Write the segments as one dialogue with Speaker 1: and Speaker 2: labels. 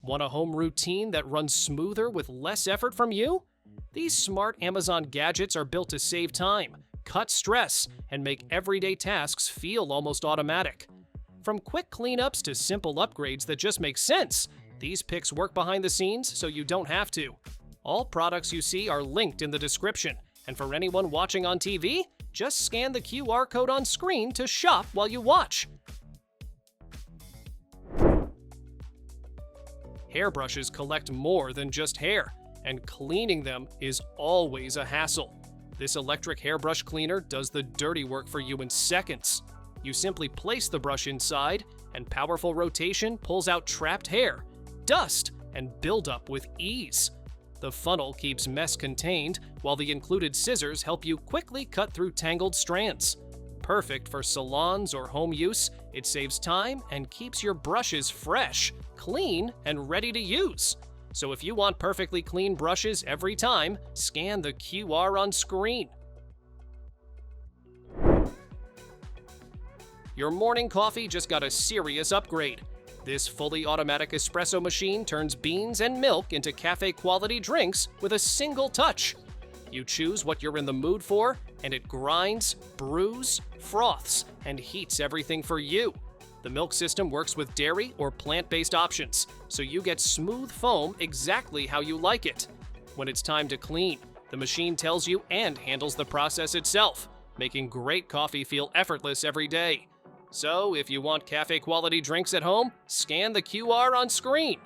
Speaker 1: Want a home routine that runs smoother with less effort from you? These smart Amazon gadgets are built to save time, cut stress, and make everyday tasks feel almost automatic. From quick cleanups to simple upgrades that just make sense, these picks work behind the scenes so you don't have to. All products you see are linked in the description, and for anyone watching on TV, just scan the QR code on screen to shop while you watch. Hairbrushes collect more than just hair, and cleaning them is always a hassle. This electric hairbrush cleaner does the dirty work for you in seconds. You simply place the brush inside, and powerful rotation pulls out trapped hair, dust, and buildup with ease. The funnel keeps mess contained, while the included scissors help you quickly cut through tangled strands. Perfect for salons or home use, it saves time and keeps your brushes fresh, clean, and ready to use. So if you want perfectly clean brushes every time, scan the QR on screen. Your morning coffee just got a serious upgrade. This fully automatic espresso machine turns beans and milk into cafe-quality drinks with a single touch. You choose what you're in the mood for, and it grinds, brews, froths, and heats everything for you. The milk system works with dairy or plant-based options, so you get smooth foam exactly how you like it. When it's time to clean, the machine tells you and handles the process itself, making great coffee feel effortless every day. So, if you want cafe-quality drinks at home, scan the QR on screen.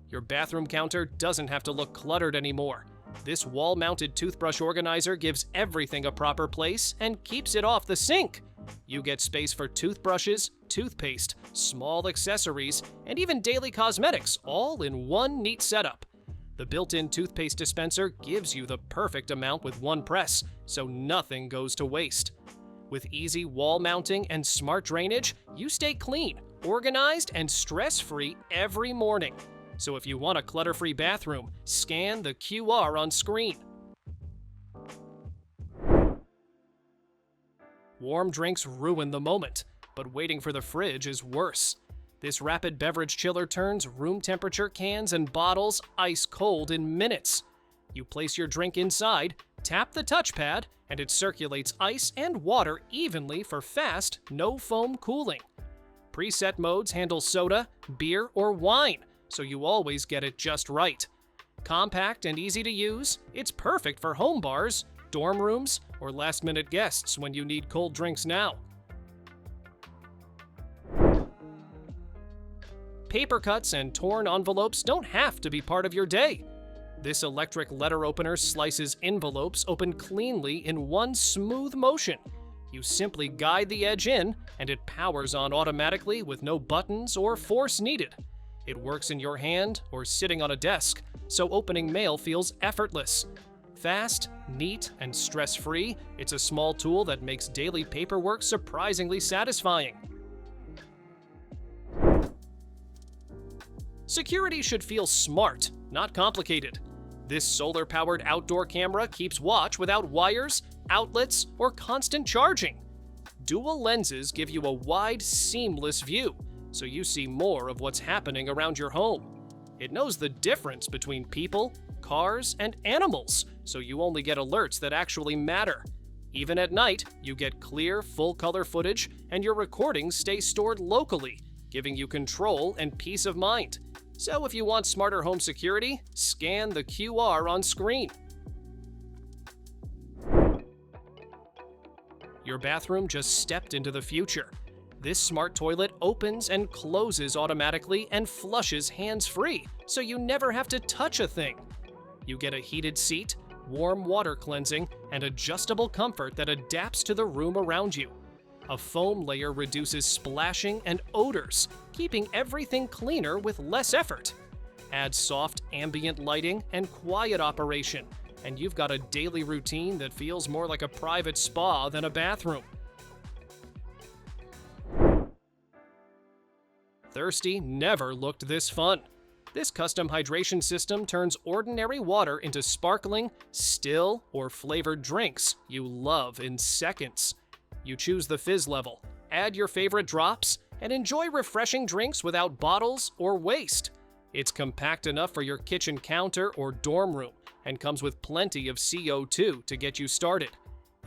Speaker 1: Your bathroom counter doesn't have to look cluttered anymore. This wall-mounted toothbrush organizer gives everything a proper place and keeps it off the sink. You get space for toothbrushes, toothpaste, small accessories, and even daily cosmetics, all in one neat setup. The built-in toothpaste dispenser gives you the perfect amount with one press, so nothing goes to waste. With easy wall mounting and smart drainage, you stay clean, organized, and stress-free every morning. So if you want a clutter-free bathroom, scan the QR on screen. Warm drinks ruin the moment, but waiting for the fridge is worse. This rapid beverage chiller turns room temperature cans and bottles ice cold in minutes. You place your drink inside, tap the touchpad, and it circulates ice and water evenly for fast, no-foam cooling. Preset modes handle soda, beer, or wine, so you always get it just right. Compact and easy to use, it's perfect for home bars, dorm rooms, or last-minute guests when you need cold drinks now. Paper cuts and torn envelopes don't have to be part of your day. This electric letter opener slices envelopes open cleanly in one smooth motion. You simply guide the edge in, and it powers on automatically with no buttons or force needed. It works in your hand or sitting on a desk, so opening mail feels effortless. Fast, neat, and stress-free, it's a small tool that makes daily paperwork surprisingly satisfying. Security should feel smart, not complicated. This solar-powered outdoor camera keeps watch without wires, outlets, or constant charging. Dual lenses give you a wide, seamless view, so you see more of what's happening around your home. It knows the difference between people, cars, and animals, so you only get alerts that actually matter. Even at night, you get clear, full-color footage, and your recordings stay stored locally, giving you control and peace of mind. So if you want smarter home security, scan the QR on screen. Your bathroom just stepped into the future. This smart toilet opens and closes automatically and flushes hands-free, so you never have to touch a thing. You get a heated seat, warm water cleansing, and adjustable comfort that adapts to the room around you. A foam layer reduces splashing and odors, keeping everything cleaner with less effort. Add soft ambient lighting and quiet operation, and you've got a daily routine that feels more like a private spa than a bathroom. Thirsty never looked this fun. This custom hydration system turns ordinary water into sparkling, still, or flavored drinks you love in seconds. You choose the fizz level, add your favorite drops, and enjoy refreshing drinks without bottles or waste. It's compact enough for your kitchen counter or dorm room and comes with plenty of CO2 to get you started.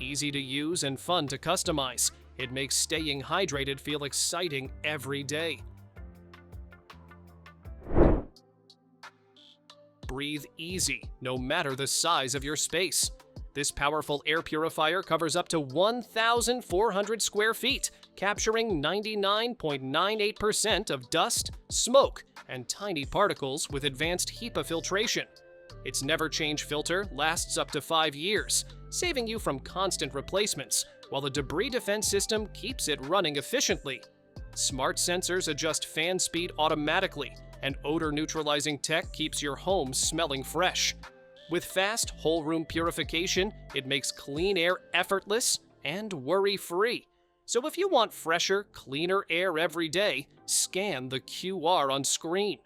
Speaker 1: Easy to use and fun to customize, it makes staying hydrated feel exciting every day. Breathe easy, no matter the size of your space. This powerful air purifier covers up to 1,400 square feet, capturing 99.98% of dust, smoke, and tiny particles with advanced HEPA filtration. Its never-change filter lasts up to 5 years, saving you from constant replacements, while the debris defense system keeps it running efficiently. Smart sensors adjust fan speed automatically, and odor-neutralizing tech keeps your home smelling fresh. With fast, whole-room purification, it makes clean air effortless and worry-free. So if you want fresher, cleaner air every day, scan the QR on screen.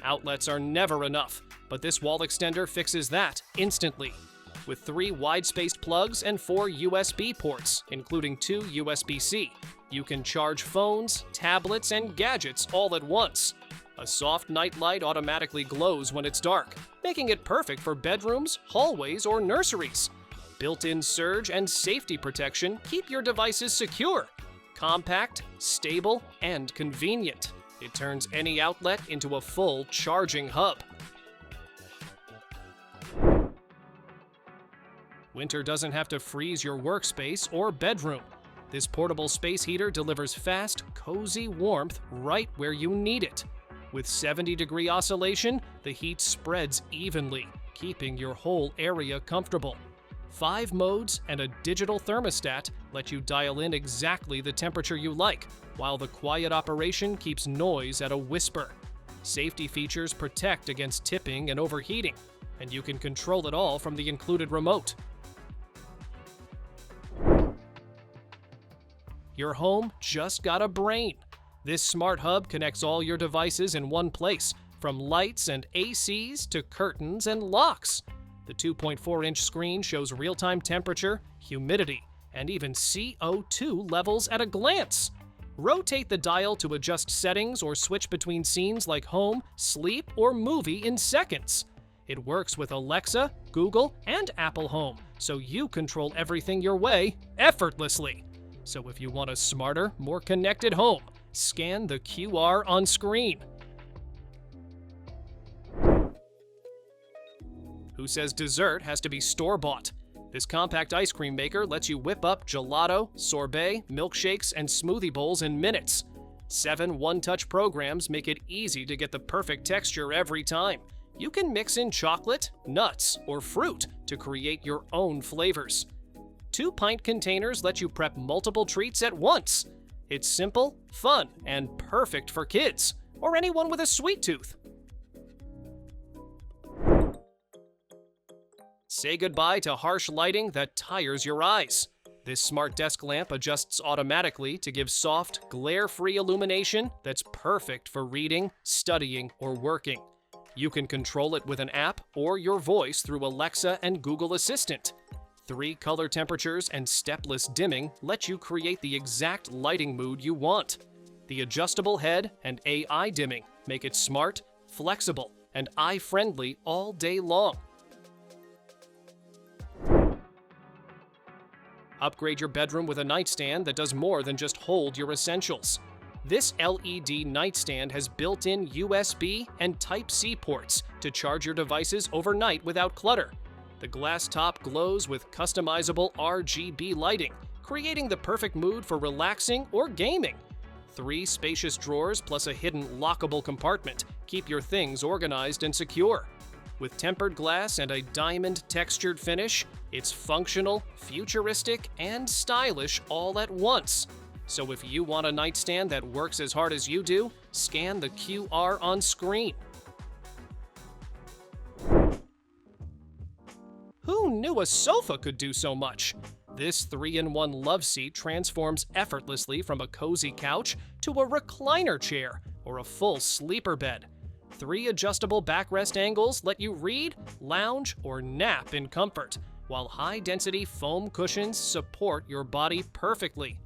Speaker 1: Outlets are never enough, but this wall extender fixes that instantly. With 3 wide-spaced plugs and 4 USB ports, including 2 USB-C, you can charge phones, tablets, and gadgets all at once. A soft night light automatically glows when it's dark, making it perfect for bedrooms, hallways, or nurseries. Built-in surge and safety protection keep your devices secure. Compact, stable, and convenient. It turns any outlet into a full charging hub. Winter doesn't have to freeze your workspace or bedroom. This portable space heater delivers fast, cozy warmth right where you need it. With 70-degree oscillation, the heat spreads evenly, keeping your whole area comfortable. 5 modes and a digital thermostat let you dial in exactly the temperature you like, while the quiet operation keeps noise at a whisper. Safety features protect against tipping and overheating, and you can control it all from the included remote. Your home just got a brain. This smart hub connects all your devices in one place, from lights and ACs to curtains and locks. The 2.4-inch screen shows real-time temperature, humidity, and even CO2 levels at a glance. Rotate the dial to adjust settings or switch between scenes like home, sleep, or movie in seconds. It works with Alexa, Google, and Apple Home, so you control everything your way effortlessly. So if you want a smarter, more connected home, scan the QR on screen. Who says dessert has to be store-bought? This compact ice cream maker lets you whip up gelato, sorbet, milkshakes, and smoothie bowls in minutes. 7 one-touch programs make it easy to get the perfect texture every time. You can mix in chocolate, nuts, or fruit to create your own flavors. 2-pint containers let you prep multiple treats at once. It's simple, fun, and perfect for kids, or anyone with a sweet tooth. Say goodbye to harsh lighting that tires your eyes. This smart desk lamp adjusts automatically to give soft, glare-free illumination that's perfect for reading, studying, or working. You can control it with an app or your voice through Alexa and Google Assistant. 3 color temperatures and stepless dimming let you create the exact lighting mood you want. The adjustable head and AI dimming make it smart, flexible, and eye-friendly all day long. Upgrade your bedroom with a nightstand that does more than just hold your essentials. This LED nightstand has built-in USB and Type-C ports to charge your devices overnight without clutter. The glass top glows with customizable RGB lighting, creating the perfect mood for relaxing or gaming. 3 spacious drawers plus a hidden lockable compartment keep your things organized and secure. With tempered glass and a diamond textured finish, it's functional, futuristic, and stylish all at once. So if you want a nightstand that works as hard as you do, scan the QR on screen. Who knew a sofa could do so much? This 3-in-1 Loveseat transforms effortlessly from a cozy couch to a recliner chair or a full sleeper bed. 3 adjustable backrest angles let you read, lounge, or nap in comfort, while high-density foam cushions support your body perfectly.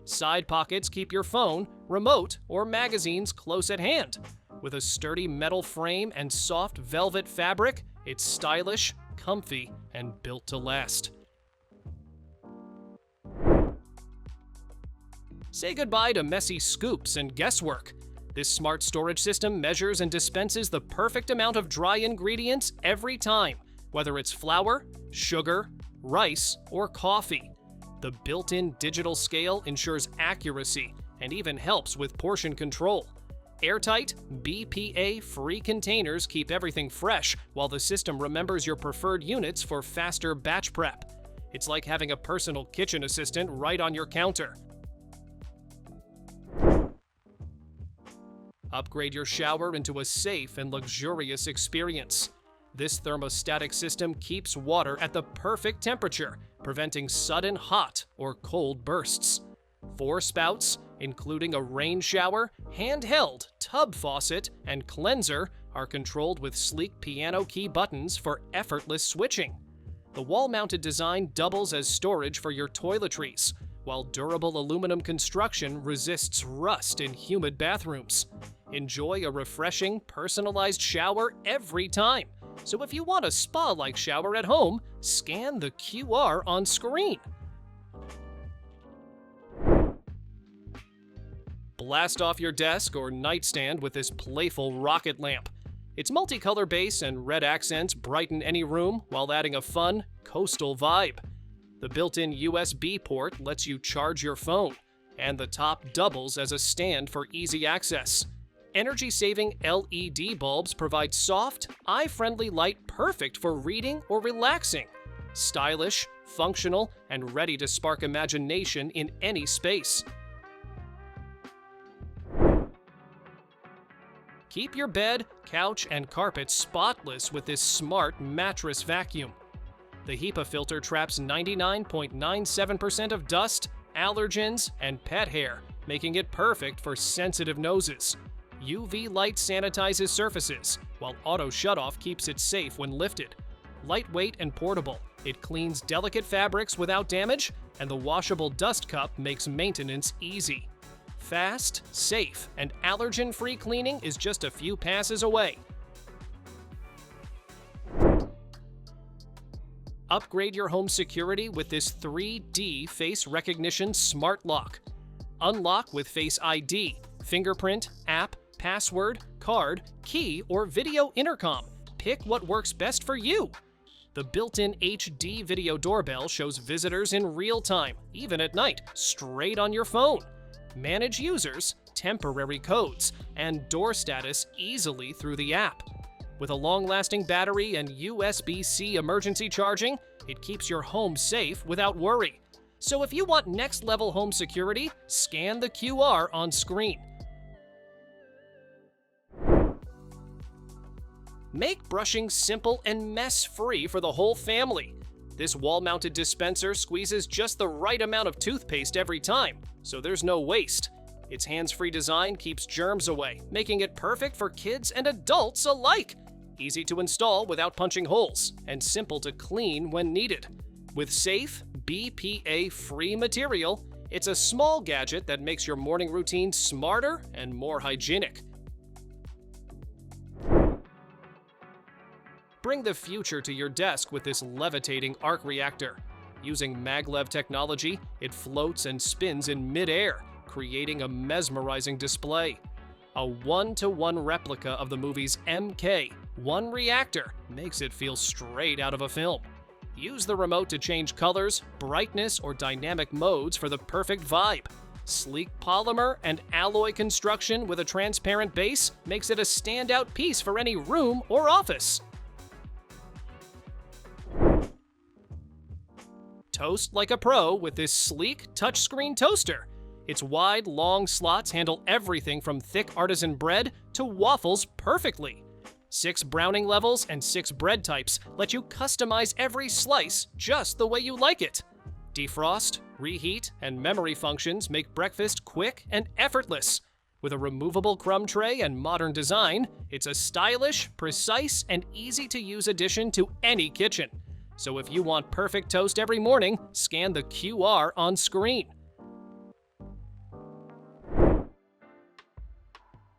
Speaker 1: Side pockets keep your phone, remote, or magazines close at hand. With a sturdy metal frame and soft velvet fabric, it's stylish, comfy, and built to last. Say goodbye to messy scoops and guesswork. This smart storage system measures and dispenses the perfect amount of dry ingredients every time, whether it's flour, sugar, rice, or coffee. The built-in digital scale ensures accuracy and even helps with portion control. Airtight, BPA-free containers keep everything fresh, while the system remembers your preferred units for faster batch prep. It's like having a personal kitchen assistant right on your counter. Upgrade your shower into a safe and luxurious experience. This thermostatic system keeps water at the perfect temperature, preventing sudden hot or cold bursts. 4 spouts, including a rain shower, handheld, tub faucet, and cleanser, are controlled with sleek piano key buttons for effortless switching. The wall-mounted design doubles as storage for your toiletries, while durable aluminum construction resists rust in humid bathrooms. Enjoy a refreshing, personalized shower every time. So if you want a spa-like shower at home, scan the QR on screen. Blast off your desk or nightstand with this playful rocket lamp. Its multicolor base and red accents brighten any room while adding a fun, coastal vibe. The built-in USB port lets you charge your phone, and the top doubles as a stand for easy access. Energy-saving LED bulbs provide soft, eye-friendly light perfect for reading or relaxing. Stylish, functional, and ready to spark imagination in any space. Keep your bed, couch, and carpet spotless with this smart mattress vacuum. The HEPA filter traps 99.97% of dust, allergens, and pet hair, making it perfect for sensitive noses. UV light sanitizes surfaces, while auto shutoff keeps it safe when lifted. Lightweight and portable, it cleans delicate fabrics without damage, and the washable dust cup makes maintenance easy. Fast, safe, and allergen-free cleaning is just a few passes away. Upgrade your home security with this 3D face recognition smart lock. Unlock with Face ID, fingerprint, app, password, card, key, or video intercom. Pick what works best for you. The built-in HD video doorbell shows visitors in real time, even at night, straight on your phone. Manage users, temporary codes, and door status easily through the app. With a long-lasting battery and USB-C emergency charging, it keeps your home safe without worry. So if you want next-level home security, scan the QR on screen. Make brushing simple and mess-free for the whole family. This wall-mounted dispenser squeezes just the right amount of toothpaste every time, so there's no waste. Its hands-free design keeps germs away, making it perfect for kids and adults alike. Easy to install without punching holes, and simple to clean when needed. With safe, BPA-free material, it's a small gadget that makes your morning routine smarter and more hygienic. Bring the future to your desk with this levitating arc reactor. Using maglev technology, it floats and spins in mid-air, creating a mesmerizing display. A one-to-one replica of the movie's MK, one reactor, makes it feel straight out of a film. Use the remote to change colors, brightness, or dynamic modes for the perfect vibe. Sleek polymer and alloy construction with a transparent base makes it a standout piece for any room or office. Toast like a pro with this sleek touchscreen toaster. Its wide, long slots handle everything from thick artisan bread to waffles perfectly. 6 browning levels and 6 bread types let you customize every slice just the way you like it. Defrost, reheat, and memory functions make breakfast quick and effortless. With a removable crumb tray and modern design, it's a stylish, precise, and easy-to-use addition to any kitchen. So if you want perfect toast every morning, scan the QR on screen.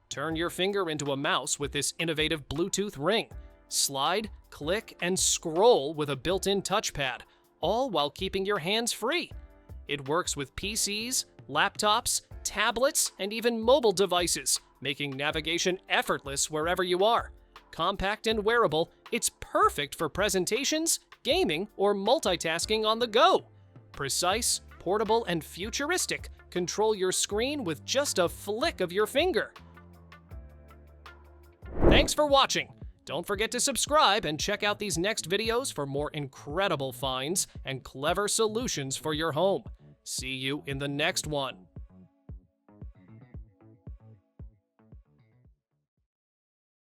Speaker 1: Turn your finger into a mouse with this innovative Bluetooth ring. Slide, click, and scroll with a built-in touchpad, all while keeping your hands free. It works with PCs, laptops, tablets, and even mobile devices, making navigation effortless wherever you are. Compact and wearable, it's perfect for presentations, gaming, or multitasking on the go. Precise, portable, and futuristic, control your screen with just a flick of your finger. Thanks for watching! Don't forget to subscribe and check out these next videos for more incredible finds and clever solutions for your home. See you in the next one.